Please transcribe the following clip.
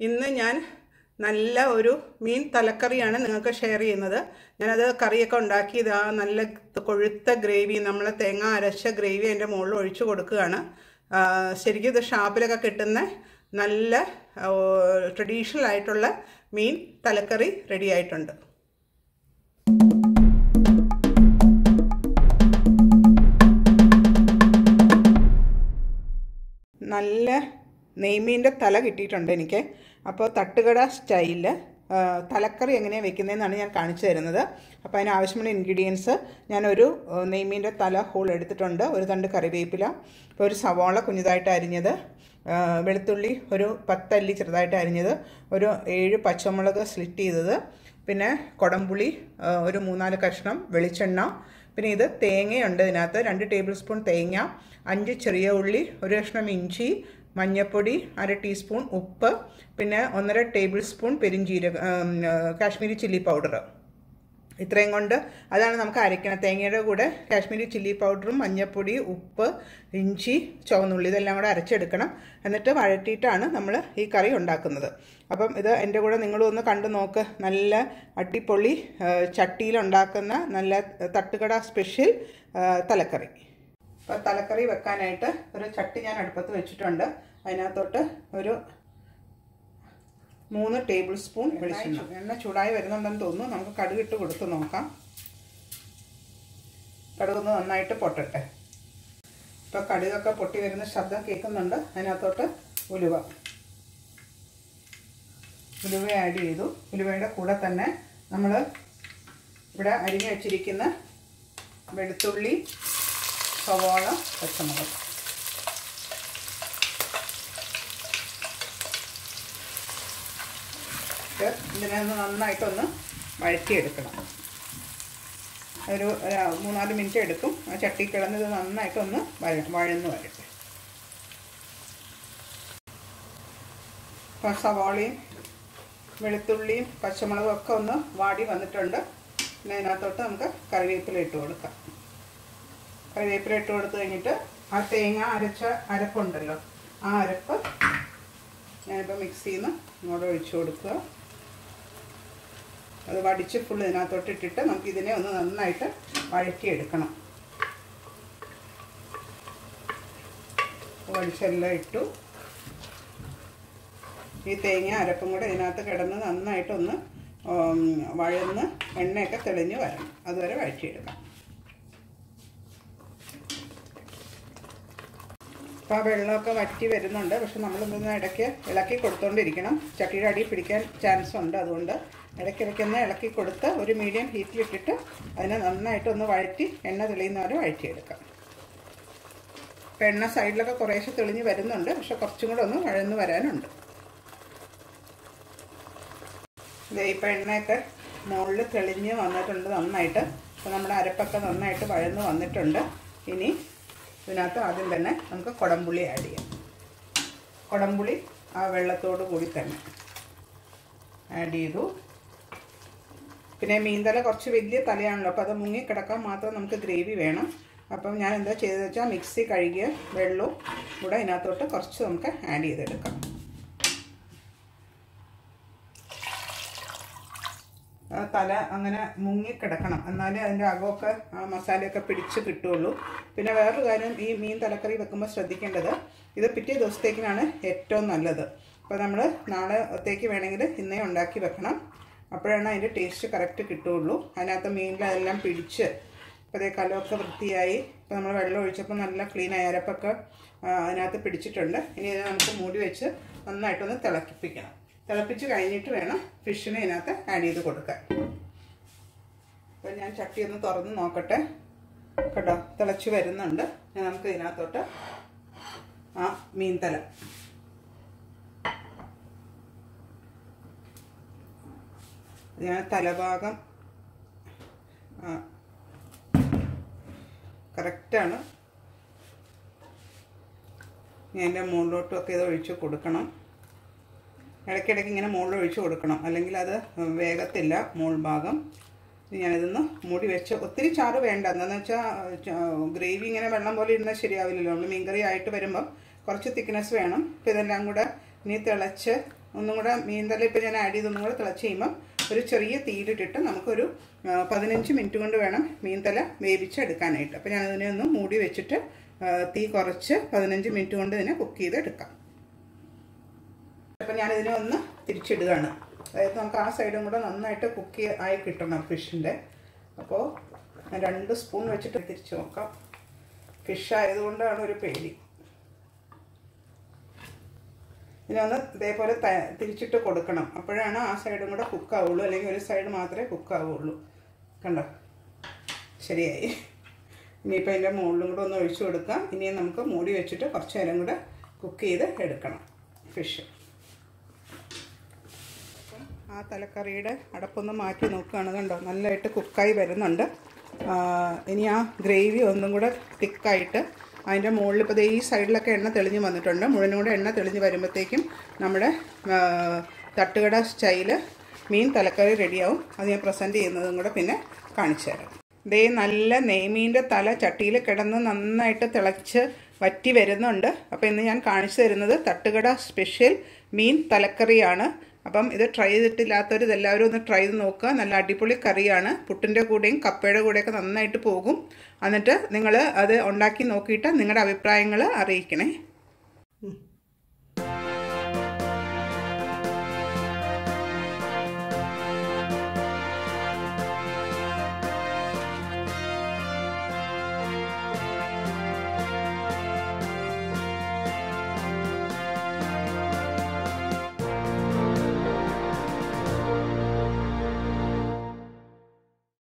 ഇന്ന് ഞാൻ നല്ല ഒരു മീൻ തലക്കറിയാണ് നിങ്ങൾക്ക് ഷെയർ ചെയ്യുന്നത്. ഞാനത് കറിയൊക്കെ ഉണ്ടാക്കിയത് നല്ല കൊഴുത്ത ഗ്രേവി, നമ്മൾ തേങ്ങ അരച്ച ഗ്രേവി അതിൻ്റെ മുകളിൽ ഒഴിച്ചു കൊടുക്കുകയാണ്. ശരിക്കും ഇത് ഷാപ്പിലൊക്കെ കിട്ടുന്ന നല്ല ട്രഡീഷണൽ ആയിട്ടുള്ള മീൻ തലക്കറി റെഡി ആയിട്ടുണ്ട്. നല്ല നെയ്മീൻ്റെ തല കിട്ടിയിട്ടുണ്ട് എനിക്ക്. അപ്പോൾ തട്ടുകട സ്റ്റൈലിൽ തലക്കറി എങ്ങനെയാണ് വെക്കുന്നതെന്നാണ് ഞാൻ കാണിച്ചു തരുന്നത്. അപ്പോൾ അതിനാവശ്യമുള്ള ഇൻഗ്രീഡിയൻസ് ഞാനൊരു നെയ്മീൻ്റെ തല ഹോൾ എടുത്തിട്ടുണ്ട്, ഒരു തണ്ട് കറിവേപ്പില, ഇപ്പോൾ ഒരു സവാള കുഞ്ഞതായിട്ട് അരിഞ്ഞത്, വെളുത്തുള്ളി ഒരു 10 അല്ലി ചെറുതായിട്ട് അരിഞ്ഞത്, ഒരു 7 പച്ചമുളക് സ്ലിറ്റ് ചെയ്തത്, പിന്നെ കുടംപുളി ഒരു 3-4 കഷ്ണം, വെളിച്ചെണ്ണ, പിന്നെ ഇത് തേങ്ങയുണ്ട് ഇതിനകത്ത് 2 ടേബിൾ സ്പൂൺ തേങ്ങ, 5 ചെറിയ ഉള്ളി, 1 കഷ്ണം ഇഞ്ചി, മഞ്ഞൾപ്പൊടി, 1/2 ടീസ്പൂൺ ഉപ്പ്, പിന്നെ 1.5 table spoon Kashmiri chilli powder. ഇത്രയും കൊണ്ട് അതാണ് നമുക്ക് അരയ്ക്കണം. തേങ്ങയുടെ കൂടെ കാശ്മീരി ചില്ലി പൗഡറും മഞ്ഞൾപ്പൊടി, ഉപ്പ്, ഇഞ്ചി, ചുവന്നുള്ളി ഇതെല്ലാം കൂടെ അരച്ചെടുക്കണം. എന്നിട്ട് വഴറ്റിയിട്ടാണ് നമ്മൾ ഈ കറി ഉണ്ടാക്കുന്നത്. അപ്പം ഇത് എൻ്റെ കൂടെ നിങ്ങളും ഒന്ന് കണ്ടു നോക്ക്. നല്ല അടിപൊളി ചട്ടിയിലുണ്ടാക്കുന്ന നല്ല തട്ടുകട സ്പെഷ്യൽ തലക്കറി. അപ്പോൾ തലക്കറി വെക്കാനായിട്ട് ഒരു ചട്ടി ഞാൻ അടുപ്പത്ത് വെച്ചിട്ടുണ്ട്. അതിനകത്തോട്ട് ഒരു 3 ടേബിൾ സ്പൂൺ വെളിച്ചെണ്ണ. എണ്ണ ചൂടായി വരുന്നുണ്ടെന്ന് തോന്നുന്നു. നമുക്ക് കടുകിട്ട് കൊടുത്ത് നോക്കാം. കടുകൊന്ന് നന്നായിട്ട് പൊട്ടട്ടെ. ഇപ്പോൾ കടുകൊക്കെ പൊട്ടി വരുന്ന ശബ്ദം കേൾക്കുന്നുണ്ട്. അതിനകത്തോട്ട് ഉലുവ ആഡ് ചെയ്തു. ഉലുവയുടെ കൂടെ തന്നെ നമ്മൾ ഇവിടെ അരിഞ്ഞു വെച്ചിരിക്കുന്ന വെളുത്തുള്ളി, സവാള, പച്ചമുളക് ഇതിനെ നന്നായിട്ടൊന്ന് വഴറ്റിയെടുക്കണം. ഒരു 3-4 മിനിറ്റ് എടുക്കും. ആ ചട്ടി കിടന്ന് ഇത് നന്നായിട്ടൊന്ന് വഴന്ന് വരട്ടെ. ഇപ്പം സവാളയും വെളുത്തുള്ളിയും പച്ചമുളകും ഒക്കെ ഒന്ന് വാടി വന്നിട്ടുണ്ട്. പിന്നെ അതിനകത്തോട്ട് നമുക്ക് കറിവേപ്പില ഇട്ട് കൊടുക്കാം. കറിവേപ്പില ഇട്ട് കൊടുത്തു കഴിഞ്ഞിട്ട് ആ തേങ്ങ അരച്ച അരപ്പുണ്ടല്ലോ, ആ അരപ്പ് ഞാനിപ്പോൾ മിക്സിയിൽ നിന്ന് ഇങ്ങോട്ട് ഒഴിച്ചു കൊടുക്കുക. അത് വടിച്ച് ഫുൾ ഇതിനകത്തോട്ട് ഇട്ടിട്ട് നമുക്കിതിനെ ഒന്ന് നന്നായിട്ട് വഴറ്റിയെടുക്കണം. വടിച്ചെല്ലാം ഇട്ടു. ഈ തേങ്ങ അരപ്പും കൂടെ ഇതിനകത്ത് കിടന്ന് നന്നായിട്ടൊന്ന് വഴന്ന് എണ്ണയൊക്കെ തെളിഞ്ഞ് വരണം. അതുവരെ വഴറ്റിയെടുക്കാം. അപ്പോൾ ആ വെള്ളമൊക്കെ വറ്റി വരുന്നുണ്ട്. പക്ഷെ നമ്മളിതൊന്ന് ഇടയ്ക്ക് ഇളക്കി കൊടുത്തുകൊണ്ടിരിക്കണം. ചട്ടിയുടെ അടി പിടിക്കാൻ ചാൻസ് ഉണ്ട്. അതുകൊണ്ട് ഇടയ്ക്കിടയ്ക്കൊന്ന് ഇളക്കി കൊടുത്ത് ഒരു മീഡിയം ഹീറ്റിലിട്ടിട്ട് അതിനെ നന്നായിട്ടൊന്ന് വഴറ്റി എണ്ണ തെളിയുന്നവരെ വഴറ്റിയെടുക്കാം. അപ്പോൾ എണ്ണ സൈഡിലൊക്കെ കുറേശ്ശെ തെളിഞ്ഞ് വരുന്നുണ്ട്. പക്ഷെ കുറച്ചും കൂടെ ഒന്ന് വഴന്ന് വരാനുണ്ട്. ഇപ്പോൾ എണ്ണയൊക്കെ മുകളിൽ തെളിഞ്ഞ് വന്നിട്ടുണ്ട് നന്നായിട്ട്. അപ്പോൾ നമ്മുടെ അരപ്പൊക്കെ നന്നായിട്ട് വഴന്ന് വന്നിട്ടുണ്ട്. ഇനി ഇതിനകത്ത് ആദ്യം തന്നെ നമുക്ക് കുടംപുളി ആഡ് ചെയ്യാം. കുടംപുളി ആ വെള്ളത്തോട് കൂടി തന്നെ ആഡ് ചെയ്തു. പിന്നെ മീൻതല കുറച്ച് വലിയ തലയാണല്ലോ, അപ്പോൾ അത് മുങ്ങിക്കിടക്കാൻ മാത്രം നമുക്ക് ഗ്രേവി വേണം. അപ്പം ഞാൻ എന്താ ചെയ്തതെന്ന് വെച്ചാൽ മിക്സി കഴുകിയ വെള്ളവും കൂടെ ഇതിനകത്തോട്ട് കുറച്ച് നമുക്ക് ആഡ് ചെയ്തെടുക്കാം. തല അങ്ങനെ മുങ്ങിക്കിടക്കണം, എന്നാലേ അതിൻ്റെ അകമൊക്കെ ആ മസാലയൊക്കെ പിടിച്ച് കിട്ടുള്ളൂ. പിന്നെ വേറൊരു കാര്യം, ഈ മീൻ തലക്കറി വെക്കുമ്പോൾ ശ്രദ്ധിക്കേണ്ടത്, ഇത് പിറ്റേ ദിവസത്തേക്കിനാണ് ഏറ്റവും നല്ലത്. അപ്പോൾ നമ്മൾ നാളത്തേക്ക് വേണമെങ്കിൽ ഇന്നേ ഉണ്ടാക്കി വെക്കണം. അപ്പോഴാണ് അതിൻ്റെ ടേസ്റ്റ് കറക്റ്റ് കിട്ടുകയുള്ളൂ. അതിനകത്ത് മീനിൽ അതെല്ലാം പിടിച്ച് ഇപ്പോൾ അതേ കലമൊക്കെ വൃത്തിയായി. ഇപ്പോൾ നമ്മൾ വെള്ളം ഒഴിച്ചപ്പോൾ നല്ല ക്ലീനായി അരപ്പൊക്കെ അതിനകത്ത് പിടിച്ചിട്ടുണ്ട്. ഇനി ഇത് നമുക്ക് മൂടി വെച്ച് നന്നായിട്ടൊന്ന് തിളപ്പിക്കണം. തിളപ്പിച്ച് കഴിഞ്ഞിട്ട് വേണം ഫിഷിനെ ഇതിനകത്ത് ആഡ് ചെയ്ത് കൊടുക്കാൻ. അപ്പോൾ ഞാൻ ചട്ടി ഒന്ന് തുറന്ന് നോക്കട്ടെ. കേട്ടോ, തിളച്ച് വരുന്നുണ്ട്. നമുക്ക് ഇതിനകത്തോട്ട് ആ മീൻതല ഞാൻ തലഭാഗം കറക്റ്റാണ്. ഞാൻ എൻ്റെ മുകളിലോട്ടുമൊക്കെ ഇത് ഒഴിച്ച് കൊടുക്കണം. ഇടയ്ക്കിടയ്ക്ക് ഇങ്ങനെ മുകളിൽ ഒഴിച്ച് കൊടുക്കണം, അല്ലെങ്കിൽ അത് വേഗത്തില്ല മുകൾ ഭാഗം. ഞാനിതൊന്ന് മൂടി വെച്ച്, ഒത്തിരി ചാറ് വേണ്ട. എന്താണെന്ന് വെച്ചാൽ ഗ്രേവി ഇങ്ങനെ വെള്ളം പോലെ ഇരുന്നാൽ ശരിയാവില്ലല്ലോ. നമ്മൾ മീൻകറി ആയിട്ട് വരുമ്പം കുറച്ച് തിക്നെസ് വേണം. അപ്പോൾ ഇതെല്ലാം കൂടെ ഇനി തിളച്ച് ഒന്നും കൂടെ മീൻ തല ഇപ്പോൾ ഞാൻ ആഡ് ചെയ്ത് ഒന്നും കൂടെ തിളച്ച് കഴിയുമ്പം ഒരു ചെറിയ തീയിലിട്ടിട്ട് നമുക്കൊരു 15 മിനിറ്റ് കൊണ്ട് വേണം മീൻ തല വേവിച്ചെടുക്കാനായിട്ട്. അപ്പോൾ ഞാനതിനെ ഒന്ന് മൂടി വെച്ചിട്ട് തീ കുറച്ച് 15 മിനിറ്റ് കൊണ്ട് ഇതിനെ കുക്ക് ചെയ്തെടുക്കാം. അപ്പോൾ ഞാനിതിനെ ഒന്ന് തിരിച്ചിടുകയാണ്. അതായത് നമുക്ക് ആ സൈഡും കൂടെ നന്നായിട്ട് കുക്ക് ആയി കിട്ടണം ഫിഷിൻ്റെ. അപ്പോൾ 2 സ്പൂൺ വെച്ചിട്ട് തിരിച്ച് നോക്കാം. ഫിഷ് ആയതുകൊണ്ടാണ് ഒരു പേടി. ഇതിനൊന്ന് ഇതേപോലെ തിരിച്ചിട്ട് കൊടുക്കണം. അപ്പോഴാണ് ആ സൈഡും കൂടെ കുക്കാവുള്ളൂ. അല്ലെങ്കിൽ ഒരു സൈഡ് മാത്രമേ കുക്കാവുള്ളൂ. കണ്ടോ, ശരിയായി. ഇനിയിപ്പോൾ അതിൻ്റെ മുകളിലും കൂടെ ഒന്ന് ഒഴിച്ചു കൊടുക്കാം. ഇനി നമുക്ക് മൂടി വെച്ചിട്ട് കുറച്ച് നേരം കൂടെ കുക്ക് ചെയ്ത് എടുക്കണം ഫിഷ്. ആ തലക്കറിയുടെ അടപ്പൊന്ന് മാറ്റി നോക്കുകയാണ്. കണ്ടോ, നല്ലതായിട്ട് കുക്കായി വരുന്നുണ്ട്. ഇനി ആ ഗ്രേവി ഒന്നും കൂടെ തിക്കായിട്ട് അതിൻ്റെ മുകളിൽ ഇപ്പോൾ ഈ സൈഡിലൊക്കെ എണ്ണ തെളിഞ്ഞ് വന്നിട്ടുണ്ട്. മുഴുവനും കൂടെ എണ്ണ തെളിഞ്ഞ് വരുമ്പോഴത്തേക്കും നമ്മുടെ തട്ടുകട സ്റ്റൈല് മീൻ തലക്കറി റെഡിയാവും. അത് ഞാൻ പ്രസൻറ്റ് ചെയ്യുന്നതും കൂടെ പിന്നെ കാണിച്ചു തരാം. ഇതേ നല്ല നെയ്മീൻ്റെ തല ചട്ടിയിൽ കിടന്ന് നന്നായിട്ട് തിളച്ച് വറ്റി വരുന്നുണ്ട്. അപ്പോൾ ഇന്ന് ഞാൻ കാണിച്ചു തരുന്നത് തട്ടുകട സ്പെഷ്യൽ മീൻ തലക്കറിയാണ്. അപ്പം ഇത് ട്രൈ ചെയ്തിട്ടില്ലാത്തവർ ഇതെല്ലാവരും ഒന്ന് ട്രൈ ചെയ്ത് നോക്കുക. നല്ല അടിപൊളി കറിയാണ്. പുട്ടിൻ്റെ കൂടെയും കപ്പയുടെ കൂടെയൊക്കെ നന്നായിട്ട് പോകും. എന്നിട്ട് നിങ്ങൾ അത് ഉണ്ടാക്കി നോക്കിയിട്ട് നിങ്ങളുടെ അഭിപ്രായങ്ങൾ അറിയിക്കണേ.